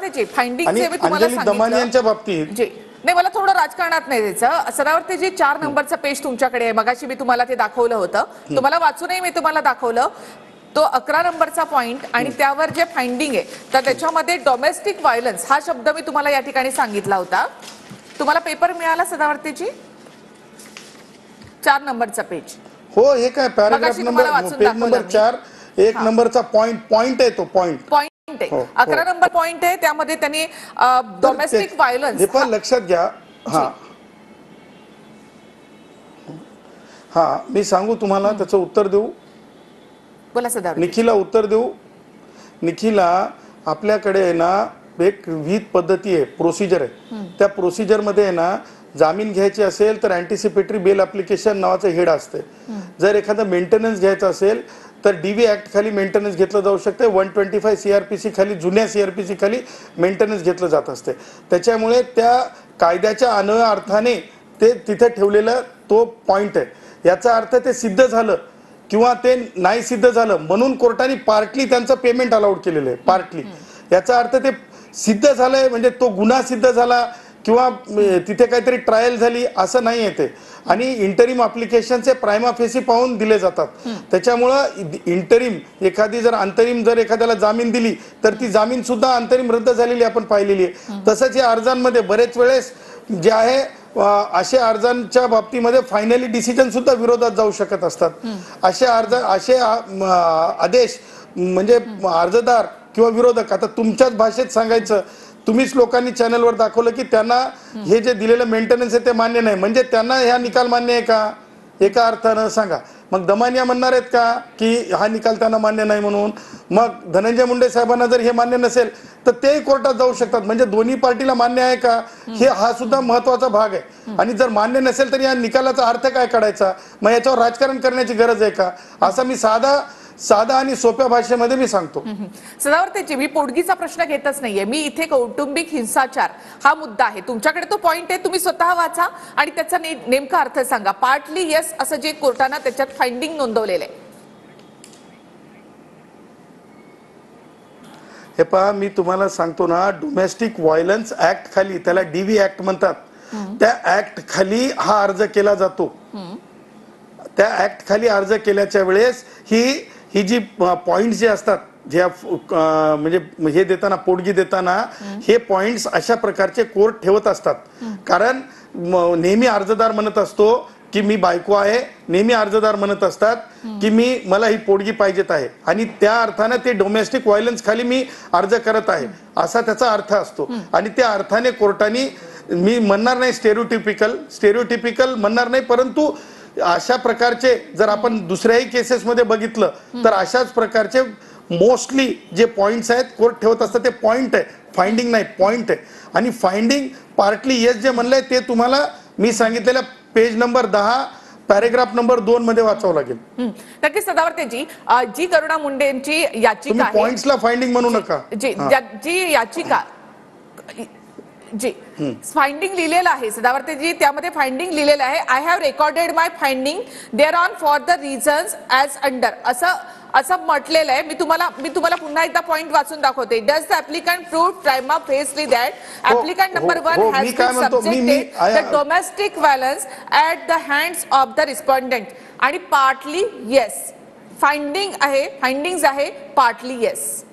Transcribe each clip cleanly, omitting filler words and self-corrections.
सदावर्तेजी फाइंडिंगचे मी तुम्हाला सांगितलं दमानियांच्या बाबतीत जी नाही, मला थोडं राजकारणात नाही द्यायचं. सदावर्तेजी 4 नंबरचं पेज तुमच्याकडे आहे, मगाशी मी तुम्हाला ते दाखवलं होतं, तुम्हाला वाचूनही मी तुम्हाला दाखवलं. तो 11 नंबरचा पॉइंट आणि त्यावर जे फाइंडिंग आहे तर त्याच्यामध्ये डोमेस्टिक व्हायलन्स हा शब्द मी तुम्हाला या ठिकाणी सांगितला होता. तुम्हाला पेपर मिळाला सदावर्तेजी? 4 नंबरचा पेज. हो, हे काय पॅराग्राफ नंबर पेज नंबर 4 1 नंबरचा पॉइंट आहे तो पॉइंट 11 नंबर पॉइंट आहे, त्यामध्ये त्यांनी डोमेस्टिक व्हायलन्स हे पण लक्षात घ्या. हा मी सांगू तुम्हाला, त्याचं उत्तर देऊ? बोला सदावर्ते. निखिला उत्तर देऊ? निखिला, आपल्याकडे आहे ना एक विविध पद्धती आहे, प्रोसिजर आहे. त्या प्रोसिजर मध्ये आहे ना जामीन घ्यायची असेल तर अँटिसिपेटरी बेल ऍप्लिकेशन नावाचं हेड असते. जर एखादा मेंटेनन्स घ्यायचा असेल तर डीव्ही ऍक्ट खाली मेंटेनन्स घेतलं जाऊ शकते. 125 सीआरपीसी खाली, जुन्या सीआरपीसी खाली मेंटेनन्स घेतलं जात असते. त्याच्यामुळे त्या कायद्याच्या अन्वय अर्थाने ते तिथे ठेवलेला तो पॉइंट आहे. याचा अर्थ ते सिद्ध झालं किंवा ते नाही सिद्ध झालं म्हणून कोर्टाने पार्टली त्यांचं पेमेंट अलाउड केलेलं आहे. पार्टली याचा अर्थ ते सिद्ध झालंय म्हणजे तो गुन्हा सिद्ध झाला किंवा तिथे काहीतरी ट्रायल झाली असं नाही येते. आणि इंटरिम अप्लिकेशनचे प्रायमा फेसी पाहून दिले जातात. त्याच्यामुळं इंटरिम एखादी जर अंतरिम जर एखाद्याला जामीन दिली तर ती जामीन सुद्धा अंतरिम रद्द झालेली आपण पाहिलेली आहे. तसंच या अर्जांमध्ये बरेच वेळेस जे आहे असे अर्जांच्या बाबतीमध्ये फायनली डिसिजन सुद्धा विरोधात जाऊ शकत असतात. असे आदेश म्हणजे अर्जदार किंवा विरोधक, आता तुमच्याच भाषेत सांगायचं, तुम्हीच लोकांनी चॅनलवर दाखवलं की त्यांना हे जे दिलेलं मेंटेनन्स आहे ते मान्य नाही, म्हणजे त्यांना हा निकाल मान्य आहे का? एका अर्थानं सांगा. मग दमानिया म्हणणार आहेत का की हा निकाल त्यांना मान्य नाही म्हणून? मग धनंजय मुंडे साहेबांना जर हे मान्य नसेल तर तेही कोर्टात जाऊ शकतात. म्हणजे दोन्ही पार्टीला मान्य आहे का हे हा सुद्धा महत्वाचा भाग आहे. आणि जर मान्य नसेल तर या निकालाचा अर्थ काय काढायचा? मग याच्यावर राजकारण करण्याची गरज आहे का? असं मी साधा आणि सोप्या भाषेमध्ये मी सांगतो. सदावर्तेजी, मी पोटगीचा प्रश्न घेतच नाहीये. मी इथे कौटुंबिक हिंसाचार हा मुद्दा आहे. तुमच्याकडे तो पॉइंट आहे, तुम्ही स्वतः वाचा आणि त्याचा नेमका अर्थ सांगा. पार्टली येस असं जे कोर्टानं त्याच्यात फाइंडिंग नोंदवलेलं आहे. हे पहा, मी तुम्हाला सांगतो ना, डोमेस्टिक व्हायलन्स ऍक्ट खाली, त्याला डीव्ही ऍक्ट म्हणतात, त्या ऍक्ट खाली हा अर्ज केला जातो. त्या ऍक्ट खाली अर्ज केल्याच्या वेळेस ही जी पॉइंट्स जे असतात, ज्या म्हणजे हे देताना, पोटगी देताना हे पॉइंट्स अशा प्रकारचे कोर्ट ठेवत असतात. कारण नेहमी अर्जदार म्हणत असतो की मी बायको आहे, नेहमी अर्जदार म्हणत असतात की मला ही पोटगी पाहिजेत आहे आणि त्या अर्थाने ते डोमेस्टिक व्हायलन्स खाली मी अर्ज करत आहे असा त्याचा अर्थ असतो. आणि त्या अर्थाने कोर्टाने, मी म्हणणार नाही स्टेरिओटिपिकल म्हणणार नाही, परंतु अशा प्रकारचे जर आपण दुसऱ्याही केसेस मध्ये बघितलं तर अशाच प्रकारचे मोस्टली जे पॉइंट्स आहेत कोर्ट ठेवत असतात. ते पॉइंट आहे, फाइंडिंग नाही, पॉइंट आहे. आणि फाइंडिंग पार्टली येस जे म्हणलंय ते तुम्हाला मी सांगितलेल्या पेज नंबर 10 पॅरेग्राफ नंबर 2 मध्ये वाचावं लागेल. नक्कीच सदावर्तेजी, जी करुणा मुंडेंची याचिका आहे, पॉइंट्सला फाइंडिंग म्हणू नका, जी याचिका जी फाइंडिंग लिहिलेलं आहे सदावर्तेजी, त्यामध्ये फाइंडिंग लिहिलेलं आहे, I have recorded my finding there on for the reasons as under, असं म्हटलेलं आहे. मी तुम्हाला पुन्हा एकदा पॉइंट वाचून दाखवते. Does the applicant prove prima facie that applicant number 1 has been subjected the domestic violence at the hands of the respondent. आणि partly yes findings आहे, पार्टली येस.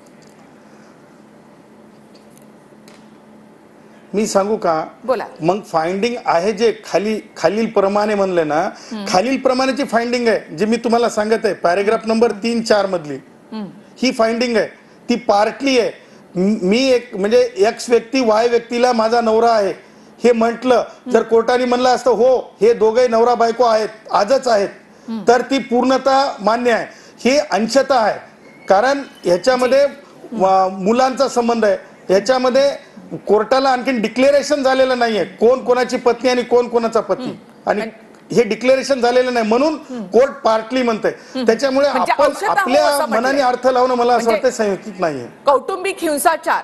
मी सांगू का? बोला. मग फाइंडिंग आहे जे खालील प्रमाणे म्हणले ना, खालील प्रमाणेची फाइंडिंग आहे जे मी तुम्हाला सांगत आहे, पॅरेग्राफ नंबर 3-4 मधली ही फाइंडिंग आहे, ती पार्टली आहे. मी एक म्हणजे एक्स व्यक्ती वाय व्यक्तीला माझा नवरा आहे हे म्हटलं, जर कोर्टाने म्हणलं असतं हो हे दोघे नवरा बायको आहेत, आजच आहेत, तर ती पूर्णतः मान्य आहे. ही अंशतः आहे, कारण ह्याच्यामध्ये मुलांचा संबंध आहे, ह्याच्यामध्ये कोर्टाला आणखीन डिक्लेरेशन झालेलं नाहीये कोण कोणाची पत्नी आणि कोण कोणाचा पती, आणि हे डिक्लेरेशन झालेलं नाही म्हणून कोर्ट पार्टली म्हणते. त्याच्यामुळे आपण आपल्या मनाने अर्थ लावणं मला असं वाटतं संयुक्त नाहीये. कौटुंबिक हिंसाचार